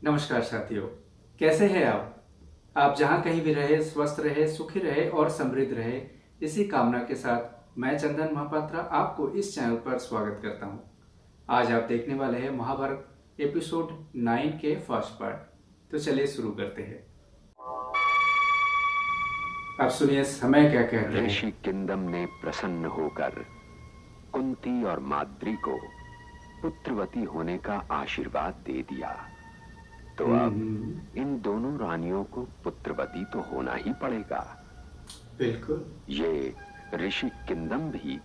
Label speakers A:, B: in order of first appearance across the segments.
A: नमस्कार साथियों, कैसे हैं आप जहां कहीं भी रहे, स्वस्थ रहे, सुखी रहे और समृद्ध रहे, इसी कामना के साथ मैं चंदन महापात्रा आपको इस चैनल पर स्वागत करता हूं। आज आप देखने वाले हैं महाभारत एपिसोड 9 के फर्स्ट पार्ट। तो चलिए शुरू करते हैं। अब सुनिए समय क्या कहते हैं।
B: ऋषि किंदम ने प्रसन्न होकर कुंती और माद्री को पुत्रवती होने का आशीर्वाद दे दिया। तो अब इन दोनों रानियों को पुत्रवती तो होना ही पड़ेगा।
A: बिल्कुल।
B: ये ऋषि किंदम भी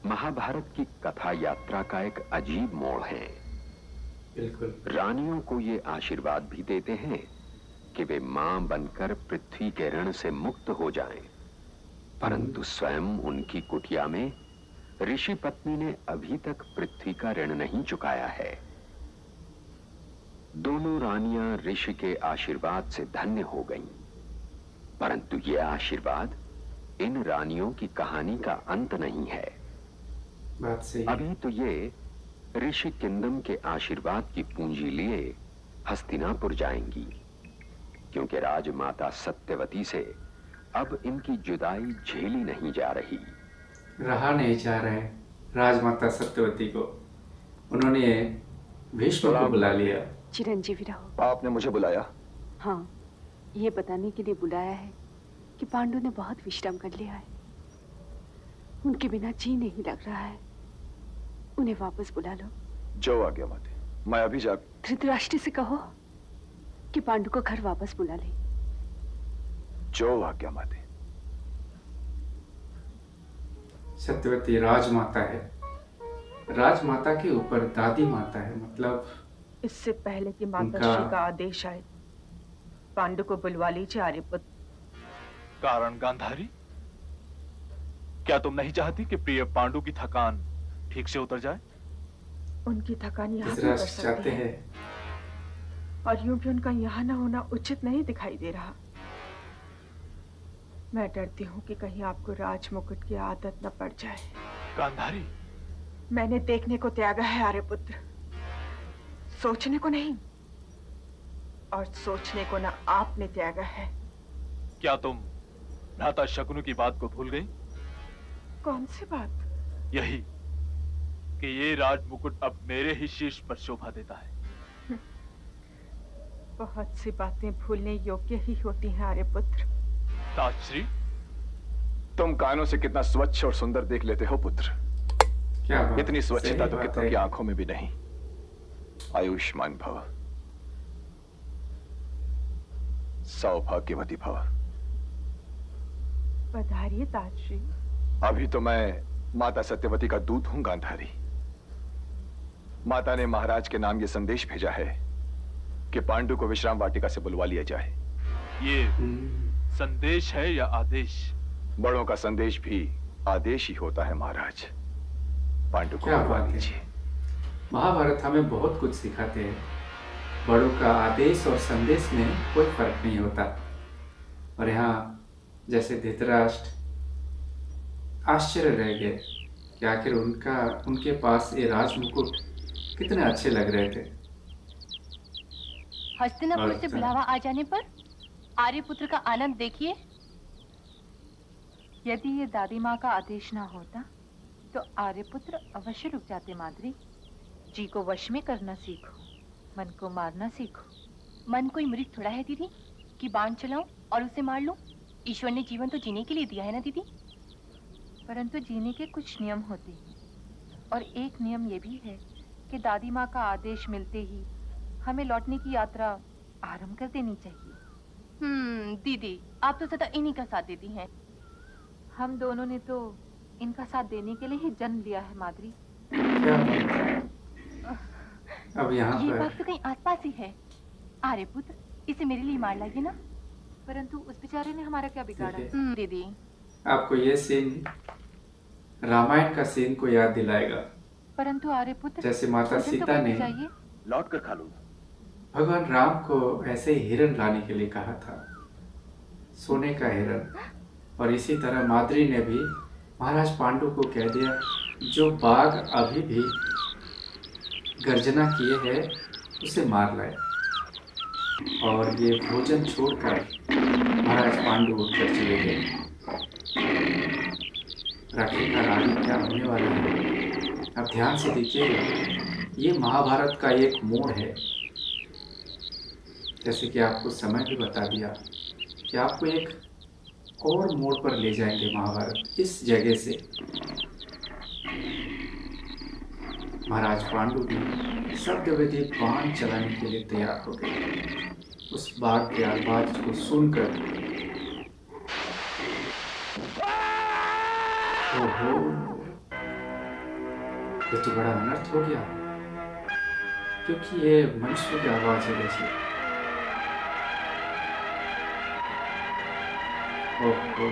B: महाभारत की कथा यात्रा का एक अजीब मोड़ है।
A: बिल्कुल।
B: रानियों को ये आशीर्वाद भी देते हैं कि वे मां बनकर पृथ्वी के ऋण से मुक्त हो जाएं। परंतु स्वयं उनकी कुटिया में ऋषि पत्नी ने अभी तक पृथ्वी का ऋण नहीं चुकाया है। दोनों रानियां ऋषि के आशीर्वाद से धन्य हो गईं। परंतु यह आशीर्वाद इन रानियों की कहानी का अंत नहीं है।
A: बात सही।
B: अभी तो ये ऋषि किंदम के आशीर्वाद की पूंजी लिए हस्तिनापुर जाएंगी, क्योंकि राजमाता सत्यवती से अब इनकी जुदाई झेली नहीं जा रही।
A: रहा नहीं जा रहे राजमाता सत्यवती को। उन्होंने भीष्म को बुला लिया।
C: चिरंजीवी रहो।
D: आपने मुझे बुलाया?
C: हाँ, ये बताने के लिए बुलाया है कि पांडु ने बहुत विश्राम कर लिया है। उनके बिना जी नहीं लग रहा है। उन्हें वापस बुला लो।
D: जो आज्ञा माते, मैं अभी जा।
C: धृतराष्ट्र से कहो कि पांडु को घर वापस बुला ले।
D: जो आज्ञा माते।
A: सत्यवती राजमाता है। राजमाता के ऊपर दादी माता है। मतलब
E: इससे पहले कि माताश्री का आदेश आए, पांडु को बुलवा लीजिए आर्यपुत्र।
F: कारण गांधारी, क्या तुम नहीं चाहती कि प्रिय पांडु की थकान ठीक से उतर जाए?
E: उनकी थकान यहाँ भी कर सकते हैं, और यूं भी उनका यहाँ न होना उचित नहीं दिखाई दे रहा। मैं डरती हूँ कि कहीं आपको राजमुकुट की आदत न पड़ जाए।
F: गांधारी,
E: मैंने देखने को त्यागा है आर्यपुत्र, सोचने को नहीं। और सोचने को ना आपने त्यागा है।
F: क्या तुम भ्राता शकुनी की बात को भूल गई?
E: कौन सी बात?
F: यही कि ये राजमुकुट अब मेरे ही शीर्ष पर शोभा देता है।
E: बहुत सी बातें भूलने योग्य ही होती हैं आर्यपुत्र।
F: ताजश्री,
D: तुम कानों से कितना स्वच्छ और सुंदर देख लेते हो पुत्र।
A: क्या बात?
D: इतनी स्वच्छता तो
A: बात
D: कितनों
A: है।
D: की आंखों में भी नहीं। आयुष्मान भव, सौभाग्यवती भव।
E: पधारिए ताजश्री।
D: अभी तो मैं माता सत्यवती का दूत हूं गांधारी। माता ने महाराज के नाम ये संदेश भेजा है कि पांडु को विश्राम वाटिका से बुलवा लिया जाए।
F: ये संदेश है या आदेश?
D: बड़ों का संदेश भी आदेश ही होता है महाराज। पांडु को
A: क्या
D: बुलवा
A: बात है।
D: लीजिए।
A: महाभारत हमें बहुत कुछ सिखाते हैं। बड़ों का आदेश और संदेश में कोई फर्क नहीं होता। और यहाँ जैसे धृतराष्ट्र आश्चर्य रह गए कि आखिर उनके पास ये राजमुकुट कितने अच्छे लग रहे थे।
G: हस्तिनापुर से बुलावा आ जाने पर आर्यपुत्र का आनंद देखिए।
H: यदि ये दादी माँ का आदेश ना होता तो आर्यपुत्र अवश्य रुक जाते। माद्री, जी को वश में करना सीखो, मन को मारना सीखो।
G: मन कोई मृग थोड़ा है दीदी कि बाण चलाऊं और उसे मार लूं। ईश्वर ने जीवन तो जीने के लिए दिया है ना दीदी।
H: परंतु जीने के कुछ नियम होते हैं, और एक नियम ये भी है कि दादी माँ का आदेश मिलते ही हमें लौटने की यात्रा आरंभ कर देनी चाहिए।
G: दीदी, आप तो सदा इन्हीं का साथ देती हैं।
H: हम दोनों ने तो इनका साथ देने के लिए ही जन्म लिया है माद्री।
A: क्या बात है। अब यहाँ
G: ये
A: पर
G: बात तो कहीं आसपास ही है। आर्यपुत्र, इसे मेरे लिए मार लाइए ना।
H: परंतु उस बेचारे ने हमारा क्या बिगाड़ा?
G: दीदी,
A: आपको ये सीन रामायण का सीन को याद दिलाएगा।
H: परंतु आर्यपुत्र,
A: जैसे माता
H: भोजन तो
A: सीता
H: करना
A: ने
H: चाहिए।
B: लौट कर खा लूंगा।
A: भगवान राम को ऐसे ही हिरण लाने के लिए कहा था, सोने का हिरण। और इसी तरह माद्री ने भी महाराज पांडु को कह दिया, जो बाघ अभी भी गर्जना किए है उसे मार लाए। और ये भोजन छोड़कर महाराज पांडु उठकर चले गए। आखिरकार आगे क्या होने वाला है अब ध्यान से देखिएगा। ये महाभारत का एक मोड़ है। जैसे कि आपको समय भी बता दिया कि आपको एक और मोड़ पर ले जाएंगे महाभारत। इस जगह से महाराज पांडु भी शब्दविधि बाण चलाने के लिए तैयार हो गए। उस बाण के आवाज को सुनकर ओहो, ये तो बड़ा अनर्थ हो गया, क्योंकि ये मनुष्य की आवाज है वैसे। ओहो,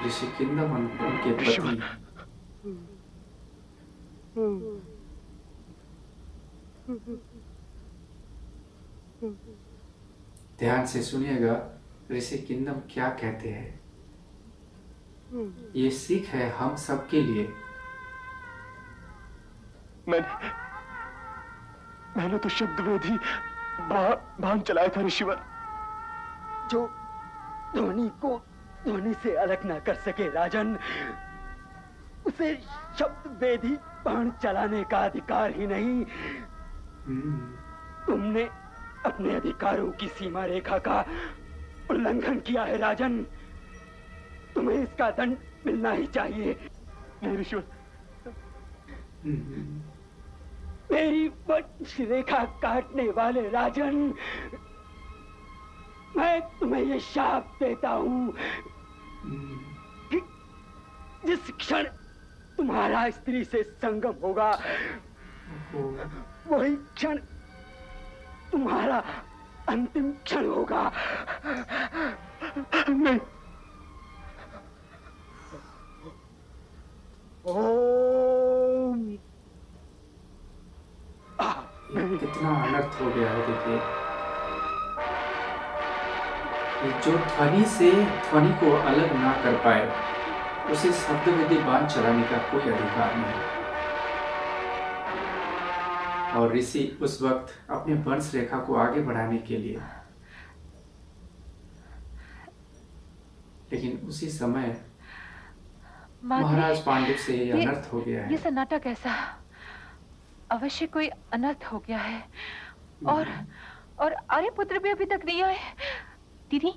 A: ऋषि किंदम उनके पत्नी ध्यान से सुनिएगा ऋषि किंदम क्या कहते हैं। ये सीख है हम सबके लिए।
F: मैंने तो शब्दवेदी बाण चलाया था ऋषिवर,
I: जो ध्वनि को ध्वनि से अलग ना कर सके राजन, उसे शब्दवेदी बाण चलाने का अधिकार ही नहीं। तुमने अपने अधिकारों की सीमा रेखा का उल्लंघन किया है राजन। तुम्हें इसका दंड मिलना ही चाहिए।
F: नहीं ऋषिवर,
I: मेरी वंश रेखा काटने वाले राजन, मैं तुम्हें ये शाप देता हूं कि जिस क्षण तुम्हारा स्त्री से संगम होगा, वही क्षण तुम्हारा अंतिम क्षण होगा।
F: नहीं।
I: ओम।
A: कितना अनर्थ हो गया है। देखिए, जो ध्वनि से ध्वनि को अलग ना कर पाए, उसे शब्दविधि बाण चलाने का कोई अधिकार नहीं। और ऋषि उस वक्त अपने वंश रेखा को आगे बढ़ाने के लिए, लेकिन उसी समय महाराज पांडु से ये अनर्थ हो गया है।
H: ये सन्नाटा कैसा? अवश्य कोई अनर्थ हो गया है। और आर्यपुत्र भी अभी तक नहीं आए।
G: दीदी,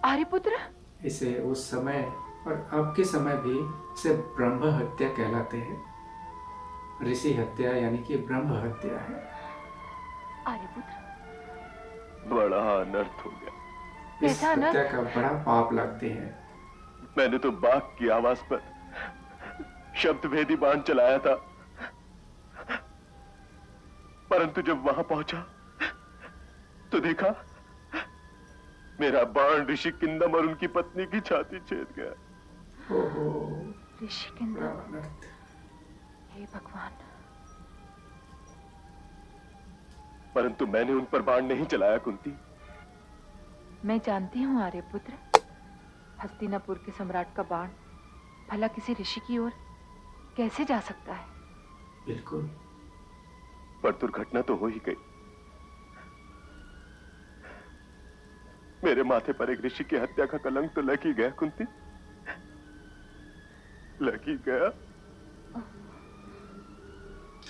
H: आर्यपुत्र?
A: इसे उस समय और अब के समय भी इसे ब्रह्म हत्या कहलाते हैं। ऋषि हत्या यानी कि ब्रह्म हत्या है।
H: आर्यपुत्र,
F: बड़ा अनर्थ हो गया।
A: इस हत्या का बड़ा पाप लगते हैं।
F: मैंने तो बाघ की आवाज पर शब्दभेदी बाण चलाया था, परंतु जब वहां पहुंचा तो देखा मेरा बाण ऋषि किंदम और उनकी पत्नी की छाती छेद गया।
H: ऋषि किंदम, हे भगवान।
F: परंतु मैंने उन पर बाण नहीं चलाया कुंती।
H: मैं जानती हूँ आर्यपुत्र, हस्तिनापुर के सम्राट का बाण भला किसी ऋषि की ओर कैसे जा सकता है?
A: बिल्कुल।
F: पर दुर्घटना तो हो ही गई। मेरे माथे पर एक ऋषि की हत्या का कलंक तो लग ही गया कुंती, लग ही गया।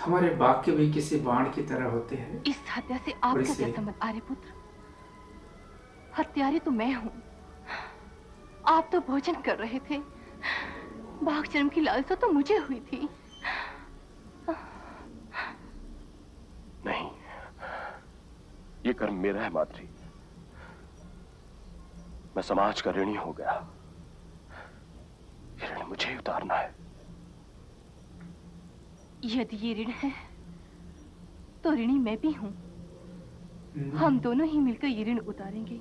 A: हमारे वाक्य भी किसी बाण की तरह होते हैं।
G: इस हत्या से आपका क्या संबंध आर्यपुत्र? हत्यारी तो मैं हूं। आप तो भोजन कर रहे थे। बाघ जन्म की लालसा तो मुझे हुई थी।
F: नहीं, ये कर्म मेरा है माद्री। मैं समाज का ऋणी हो गया। ये ऋण मुझे ही उतारना है।
G: यदि ये ऋण है तो ऋणी मैं भी हूं। हम दोनों ही मिलकर ये ऋण उतारेंगे।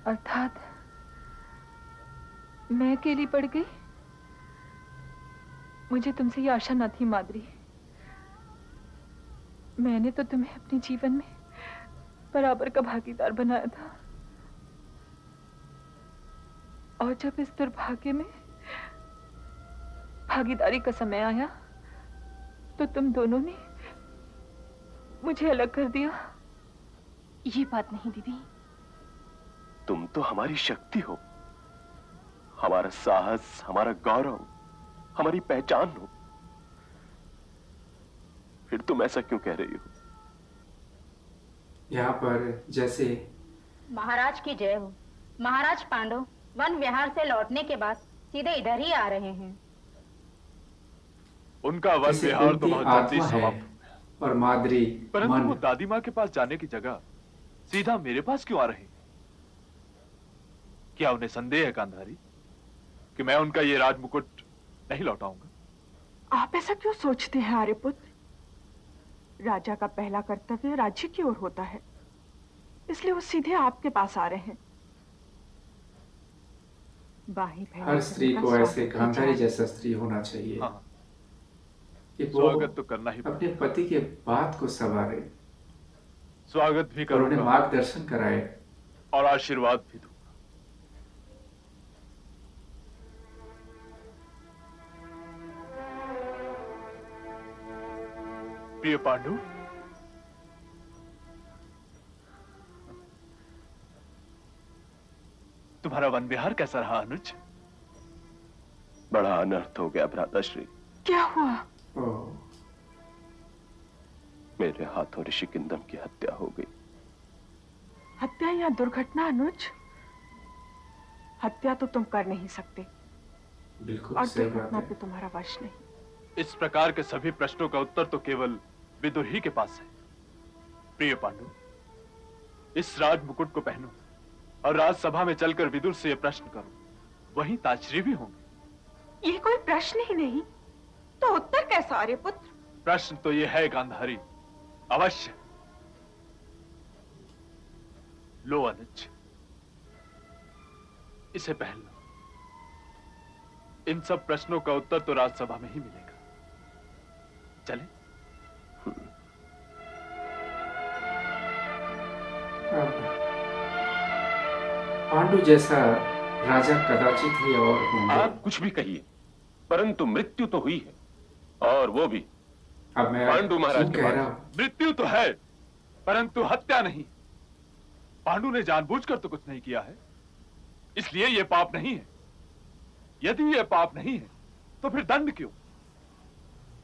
H: अर्थात मैं अकेली पड़ गई? मुझे तुमसे ये आशा न थी माद्री। मैंने तो तुम्हें अपने जीवन में बराबर का भागीदार बनाया था, और जब इस दुर्भाग्य में भागीदारी का समय आया तो तुम दोनों ने मुझे अलग कर दिया।
G: ये बात नहीं दीदी।
F: तुम तो हमारी शक्ति हो, हमारा साहस, हमारा गौरव, हमारी पहचान हो। फिर तुम ऐसा क्यों कह रही हो?
A: यहाँ पर जैसे
J: महाराज की जय हो। महाराज पांडव वन विहार से लौटने के बाद सीधे इधर ही आ रहे हैं।
D: उनका वन विहार तो बहुत जल्दी
A: आत्मा है
D: समाप्त
A: और माद्री
D: परंतु
A: मन।
D: वो दादी माँ के पास जाने की जगह सीधा मेरे पास क्यों आ रहे हैं? क्या उन्हें संदेह है गांधारी कि मैं उनका ये राजमुकुट नहीं लौटाऊंगा?
E: आप ऐसा क्यों सोचते हैं आर्यपुत्र? राजा का पहला कर्तव्य राज्य की ओर होता है, इसलिए वो सीधे आपके पास आ रहे हैं।
A: हर स्त्री को ऐसे गांधारी जैसा स्त्री होना चाहिए।
D: हाँ,
A: कि वो
D: स्वागत तो करना ही
A: अपने पति के बात को संवारे,
D: स्वागत भी
A: और उन्हें
D: करूंगा
A: मार्गदर्शन कराए
D: और आशीर्वाद भी दूंगा। प्रिय पांडु, तुम्हारा वन विहार कैसा रहा अनुज?
F: बड़ा अनर्थ हो गया भ्राताश्री।
E: क्या हुआ?
F: मेरे हाथों ऋषि किंदम की हत्या हो गई।
E: हत्या या दुर्घटना अनुज? हत्या तो तुम कर नहीं सकते,
A: बिल्कुल
E: और
A: सही बात
E: दुर्घटना
A: है।
E: पे तुम्हारा वश नहीं।
D: इस प्रकार के सभी प्रश्नों का उत्तर तो केवल विदुर ही के पास है। प्रिय पांडु, इस राज मुकुट को पहनो और राजसभा में चलकर विदुर से यह प्रश्न करो, वहीं ताजश्री भी होंगे।
E: ये कोई प्रश्न ही नहीं, तो उत्तर कैसा आर्यपुत्र?
D: प्रश्न तो यह है गांधारी, अवश्य। लो अनुज, इसे पहन लो। इन सब प्रश्नों का उत्तर तो राजसभा में ही मिलेगा। चले?
A: पांडु जैसा राजा कदाचित ही और होंगे।
F: आप कुछ भी कहिए, परंतु मृत्यु तो हुई है, और वो भी
A: अब मैं
F: पांडु महाराज के
A: कह रहा
F: बाद।
A: हूं।
D: मृत्यु तो है, परंतु हत्या नहीं। पांडु ने जानबूझकर तो कुछ नहीं किया है, इसलिए यह पाप नहीं है। यदि यह पाप नहीं है, तो फिर दंड क्यों?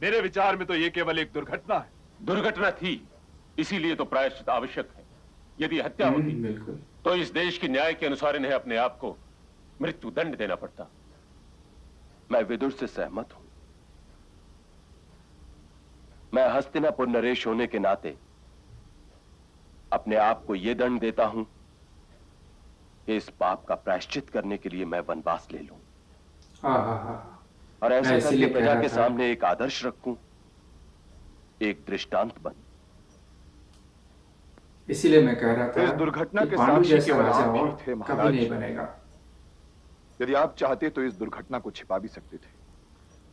D: मेरे विचार में तो यह केवल एक दुर्घटना है।
F: दुर्घटना थी, इसीलिए तो प्रायश्चित आवश्यक है। यदि हत्या होती
A: बिल्कुल,
F: तो इस देश के न्याय के अनुसार इन्हें अपने आप को मृत्यु दंड देना पड़ता। मैं विदुर से सहमत हूं। मैं हस्तिनापुर नरेश होने के नाते अपने आप को यह दंड देता हूं कि इस पाप का प्रायश्चित करने के लिए मैं वनवास ले लूं, और ऐसा करके प्रजा के सामने एक आदर्श रखूं, एक दृष्टांत बन।
A: इसीलिए मैं कह रहा था
D: इस दुर्घटना
A: कि
D: के
A: पांडु
D: साक्षी
A: जैसा
D: केवल
A: राजा
D: आप ही
A: और
D: थे,
A: कभी
D: महाराज।
A: नहीं बनेगा।
D: यदि आप चाहते तो इस दुर्घटना को छिपा भी सकते थे,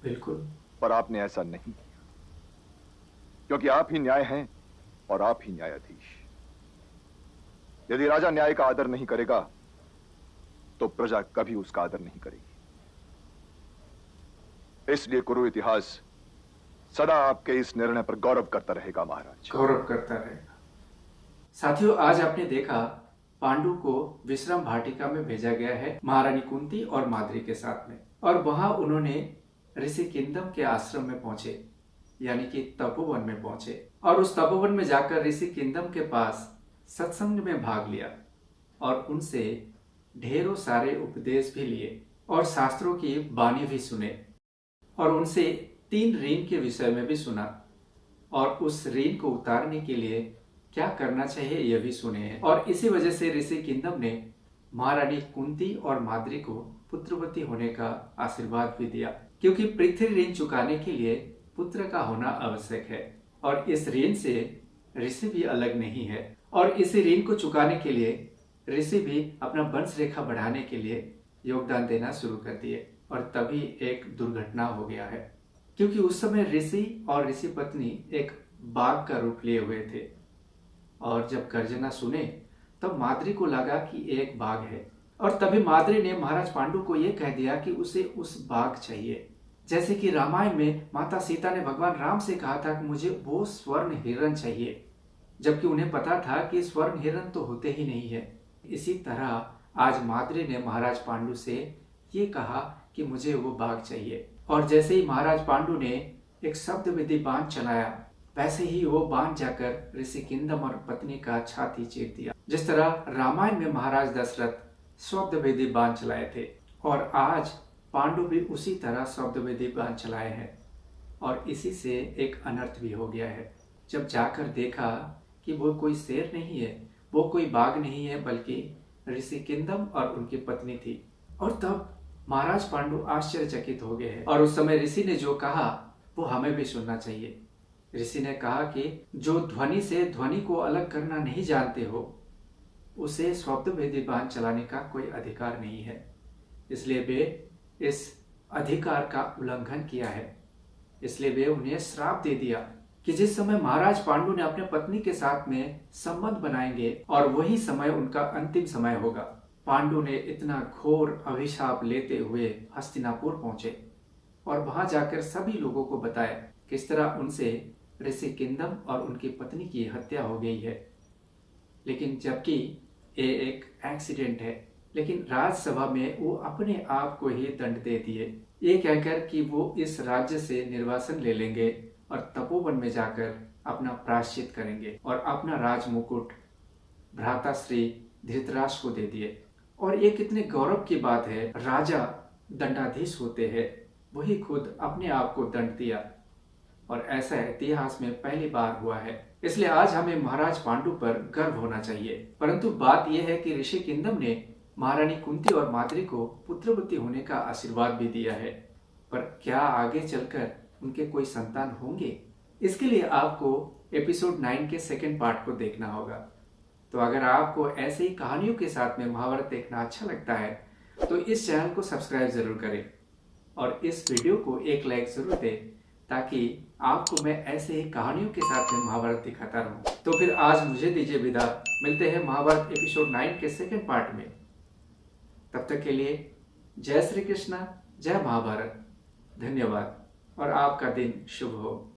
A: बिल्कुल,
D: पर आपने ऐसा नहीं किया, क्योंकि आप ही न्याय हैं और आप ही न्यायाधीश। यदि राजा न्याय का आदर नहीं करेगा तो प्रजा कभी उसका आदर नहीं करेगी। इसलिए कुरु इतिहास सदा आपके इस निर्णय पर गौरव करता रहेगा महाराज,
A: गौरव करता रहेगा। साथियों, आज आपने देखा पांडु को विश्राम भाटिका में भेजा गया है महारानी कुंती और माद्री के साथ में, और वहां उन्होंने ऋषि किंदम के आश्रम में पहुंचे, यानी कि तपोवन में पहुंचे, और उस तपोवन में जाकर ऋषि किंदम के पास सत्संग में भाग लिया और उनसे ढेरों सारे उपदेश भी लिए और शास्त्रों की वाणी भी सुने, और उनसे 3 ऋण के विषय में भी सुना, और उस ऋण को उतारने के लिए क्या करना चाहिए यह भी सुने हैं। और इसी वजह से ऋषि किंदम ने महारानी कुंती और माद्री को पुत्रवती होने का आशीर्वाद भी दिया, क्योंकि पृथ्वी ऋण चुकाने के लिए पुत्र का होना आवश्यक है, और इस ऋण से ऋषि भी अलग नहीं है, और इस ऋण को चुकाने के लिए ऋषि भी अपना वंश रेखा बढ़ाने के लिए योगदान देना शुरू कर दिए, और तभी एक दुर्घटना हो गया है, क्योंकि उस समय ऋषि और ऋषि पत्नी एक बाघ का रूप लिए हुए थे, और जब गर्जना सुने तब माद्री को लगा कि एक बाघ है, और तभी माद्री ने महाराज पांडु को यह कह दिया कि उसे उस बाघ चाहिए। जैसे कि रामायण में माता सीता ने भगवान राम से कहा था कि मुझे वो स्वर्ण हिरण चाहिए, जबकि उन्हें पता था कि स्वर्ण हिरण तो होते ही नहीं है। इसी तरह आज माद्री ने महाराज पांडु से ये कहा कि मुझे वो बाघ चाहिए, और जैसे ही महाराज पांडु ने एक शब्द विधि बाण चलाया, वैसे ही वो बाण जाकर ऋषि किंदम और पत्नी का छाती चीर दिया। जिस तरह रामायण में महाराज दशरथ शब्द विधि बाण चलाए थे, और आज पांडु भी उसी तरह शब्द विधि बाण चलाए हैं, और इसी से एक अनर्थ भी हो गया है। जब जाकर देखा कि वो कोई शेर नहीं है, वो कोई बाघ नहीं है, बल्कि ऋषि किंदम और उनकी पत्नी थी, और तब महाराज पांडु आश्चर्यचकित हो गए हैं। और उस समय ऋषि ने जो कहा वो हमें भी सुनना चाहिए। ऋषि ने कहा कि जो ध्वनि से ध्वनि को अलग करना नहीं जानते हो, उसे शब्द विधि बाण चलाने का कोई अधिकार नहीं है। इसलिए वे इस अधिकार का उल्लंघन किया है। इसलिए वे उन्हें श्राप दे दिया कि जिस समय महाराज पांडु ने अपने पत्नी के साथ में संबंध बनाएंगे और वही समय उनका अंतिम समय होगा। पांडु ने इतना घोर अभिशाप लेते हुए हस्तिनापुर पहुंचे और वहां जाकर सभी लोगों को बताया किस तरह उनसे ऋषि किंदम और उनकी पत्नी की हत्या हो गई है। लेकिन जबकि ये एक एक्सीडेंट है, लेकिन राजसभा में वो अपने आप को ही दंड दे दिए, ये कहकर कि वो इस राज्य से निर्वासन ले लेंगे और तपोवन में जाकर अपना प्रायश्चित करेंगे, और अपना राज मुकुट भ्राता श्री धृतराष्ट्र को दे दिए। और ये कितने गौरव की बात है, राजा दंडाधीश होते हैं, वही खुद अपने आप को दंड दिया, और ऐसा इतिहास में पहली बार हुआ है। इसलिए आज हमें महाराज पांडु पर गर्व होना चाहिए। परंतु बात यह है कि ऋषि किंदम ने महारानी कुंती और माद्री को पुत्रवती होने का आशीर्वाद भी दिया है, पर क्या आगे चलकर उनके कोई संतान होंगे? इसके लिए आपको एपिसोड 9 के सेकंड पार्ट को देखना होगा। तो अगर आपको ऐसे ही कहानियों के साथ में महाभारत देखना अच्छा लगता है तो इस चैनल को सब्सक्राइब जरूर करें और इस वीडियो को एक लाइक जरूर दें, ताकि आपको मैं ऐसे ही कहानियों के साथ में महाभारत दिखाता रहूं। तो फिर आज मुझे दीजिए विदा, मिलते हैं महाभारत एपिसोड 9 के सेकंड पार्ट में। तब तक के लिए जय श्री कृष्णा, जय महाभारत, धन्यवाद, और आपका दिन शुभ हो।